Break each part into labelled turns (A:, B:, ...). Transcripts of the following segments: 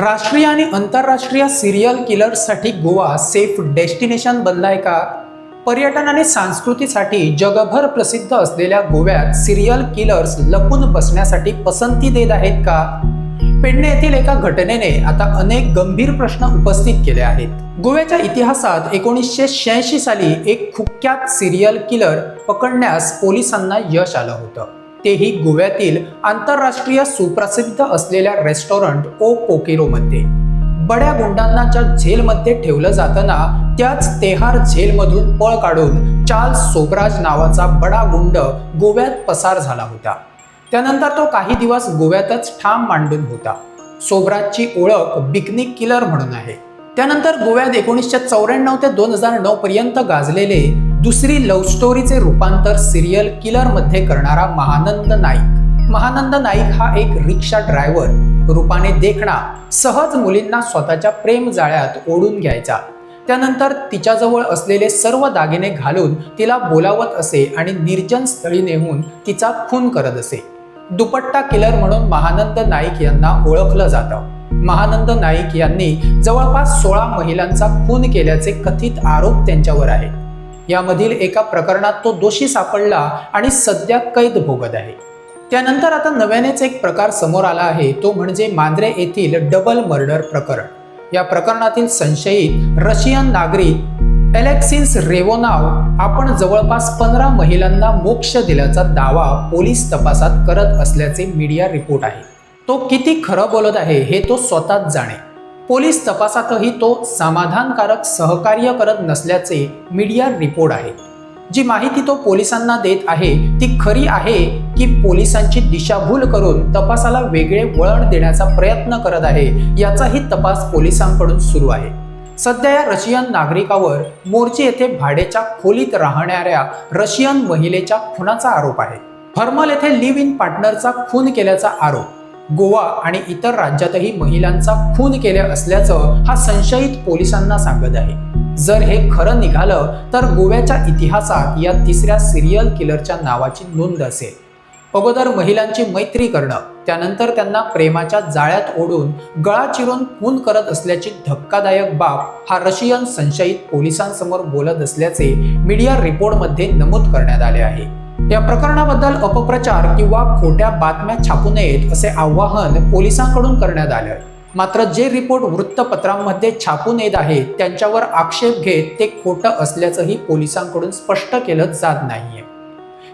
A: राष्ट्रीय आणि आंतरराष्ट्रीय सिरियल किलर्ससाठी गोवा सेफ डेस्टिनेशन बनलाय का? पर्यटन आणि संस्कृतीसाठी जगभर प्रसिद्ध असलेल्या गोव्यात सिरियल किलर्स लपून बसण्यासाठी पसंती देत आहेत का? पेडणे येथील एका घटनेने आता अनेक गंभीर प्रश्न उपस्थित केले आहेत. गोव्याच्या इतिहासात 1986 साली एक कुख्यात सिरियल किलर पकडण्यास पोलिसांना यश आलं होतं. तेही गोव्यातील आंतरराष्ट्रीय सुप्रसिद्ध असलेल्या रेस्टॉरंट ओ पोकेरोमध्ये. बड्या गुंडांना ज्या झेलमध्ये ठेवलं जाताना त्याच तेहार झेलमधून पळ काढून चार्ल्स सोब्राज नावाचा बडा गुंड गोव्यात पसार झाला होता. त्यानंतर तो काही दिवस गोव्यातच ठाम मांडून होता. सोब्राजची ओळख बिकनी किलर म्हणून आहे. त्यानंतर गोव्यात 1994 ते 2009 पर्यंत गाजलेले दुसरी लव्ह स्टोरीचे रूपांतर सिरियल किलर मध्ये करणारा महानंद नाईक. महानंद नाईक हा एक रिक्षा ड्रायव्हर, रूपाने देखणा, सहज मुलींना स्वतःच्या प्रेम जाळ्यात ओढून घ्यायचा. त्यानंतर तिच्याजवळ असलेले सर्व दागिने घालून तिला बोलावत असे आणि निर्जन स्थळी नेऊन तिचा खून करत असे. दुपट्टा किलर म्हणून महानंद नाईक यांना ओळखलं जातं. महानंद नाईक यांनी जवळपास 16 महिलांचा खून केल्याचे कथित आरोप त्यांच्यावर आहेत. यामधील एका प्रकरणात तो दोषी सापडला आणि सध्या कैद भोगत आहे. त्यानंतर आता नव्यानेच एक प्रकार समोर आला आहे, तो म्हणजे मांद्रे येथील डबल मर्डर प्रकरण. या प्रकरणातील संशयित रशियन नागरिक एलेक्सिस रेवोनोव आपण जवळपास 15 महिलांना मोक्ष दिल्याचा दावा पोलीस तपासात करत असल्याचे मीडिया रिपोर्ट आहे. तो किती खरं बोलत आहे हे तो स्वतःच जाणे. पोलीस तपासातही तो समाधानकारक सहकार्य करत नसल्याचे मीडिया रिपोर्ट आहे. जी माहिती तो पोलिसांना देत आहे ती खरी आहे की पोलिसांची दिशाभूल करून तपासाला वेगळे वळण देण्याचा प्रयत्न करत आहे, याचाही तपास पोलिसांकडून सुरू आहे. सध्या या रशियन नागरिकावर मोर्चे येथे भाड्याच्या खोलीत राहणाऱ्या रशियन महिलेच्या खुनाचा आरोप आहे. हर्मल येथे लिव्ह इन पार्टनरचा खून केल्याचा आरोप. गोवा आणि इतर राज्यातही महिलांचा खून केले असल्याचं हा संशयित पोलिसांना सांगत आहे. जर हे खरं निघालं तर गोव्याच्या इतिहासात या तिसऱ्या सिरियल किलरच्या नावाची नोंद असेल. अगोदर महिलांची मैत्री करणं, त्यानंतर त्यांना प्रेमाच्या जाळ्यात ओढून गळा चिरून खून करत असल्याची धक्कादायक बाब हा रशियन संशयित पोलिसांसमोर बोलत असल्याचे मीडिया रिपोर्टमध्ये नमूद करण्यात आले आहे. या प्रकरणाबद्दल अपप्रचार किंवा खोट्या बातम्या छापू नयेत असे आवाहन पोलिसांकडून करण्यात आले. मात्र जे रिपोर्ट वृत्तपत्रांमध्ये छापून येत आहेत त्यांच्यावर आक्षेप घेत ते खोटं असल्याचंही पोलिसांकडून स्पष्ट केलं जात नाहीये.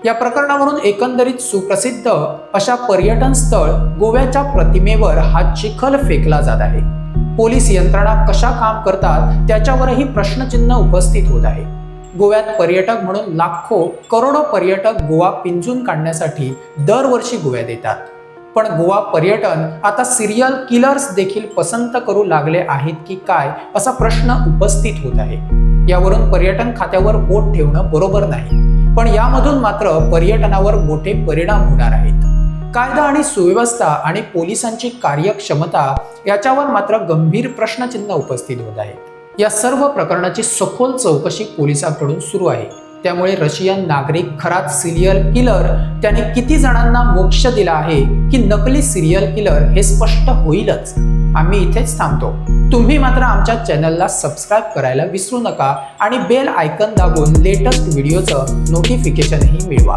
A: या प्रकरणावरून एकंदरीत सुप्रसिद्ध अशा पर्यटन स्थळ गोव्याच्या प्रतिमेवर हा चिखल फेकला जात आहे. पोलीस यंत्रणा कशा काम करतात त्याच्यावरही प्रश्नचिन्ह उपस्थित होत आहे. गोव्यात पर्यटक म्हणून लाखो करोडो पर्यटक गोवा पिंजून काढण्यासाठी दरवर्षी गोव्यात येतात. पण गोवा पर्यटन आता सिरियल किलर्स देखील पसंत करू लागले आहेत की काय असा प्रश्न उपस्थित होत आहे. यावरून पर्यटन खात्यावर बोट ठेवणं बरोबर नाही, पण यामधून मात्र पर्यटनावर मोठे परिणाम होणार आहेत. कायदा आणि सुव्यवस्था आणि पोलिसांची कार्यक्षमता याच्यावर मात्र गंभीर प्रश्नचिन्ह उपस्थित होत आहे. या सर्व प्रकरणाची सखोल चौकशी पोलिसांकडून सुरू आहे. त्यामुळे रशियन नागरिक खराच सिरियल किलर त्याने किती जणांना मोक्ष दिला आहे की नकली सिरियल किलर हे स्पष्ट होईलच. आम्ही इथेच थांबतो. तुम्ही मात्र आमच्या चॅनलला सबस्क्राईब करायला विसरू नका आणि बेल आयकॉन दाबून लेटेस्ट व्हिडिओचं नोटिफिकेशनही मिळवा.